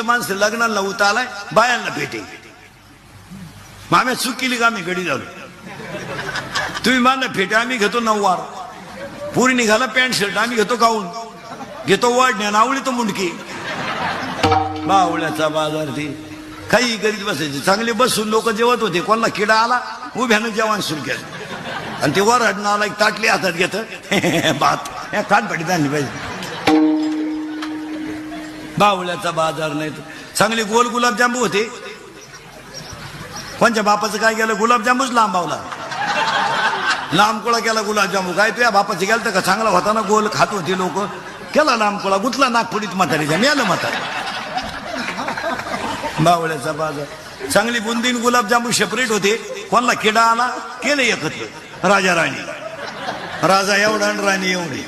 माणसं लग्नाला उता आलाय बायांना भेटे आम्ही चूक केली का आम्ही गडी झालो तुम्ही मला फेटे आम्ही घेतो नऊवार पुरी निघाला पॅन्ट शर्ट आम्ही घेतो गाऊन घेतो वाढण्या नावळी तो मुंडकी बावळ्याचा बाजार ते काही करीत बसायचे चांगले बसून लोक जेवत होते कोणाला किडा आला उभ्यानं जेवण सुरू केलं आणि ते वर हडणं एक ताटली हातात घेत भात या कानपटीत आणली पाहिजे बावळ्याचा बाजार नाही चांगले गोल गुलाबजांबू होते कोणच्या बापाचं काय केलं गुलाबजांबूच लांबावला लांबकोळा केला गुलाबजांबू काय तुझ्या बापाचं गेलं का चांगला होता ना गोल खात होते लोक केला लांबकोळा गुतला नागपुडीत म्हातारीच्या मिळालं म्हातारी बावळ्याचा बाजार चांगली बुंदीन गुलाबजांबू सेपरेट होते कोणाला किडा आला केलं एकत्र राजा राणी राजा एवढा आणि राणी एवढी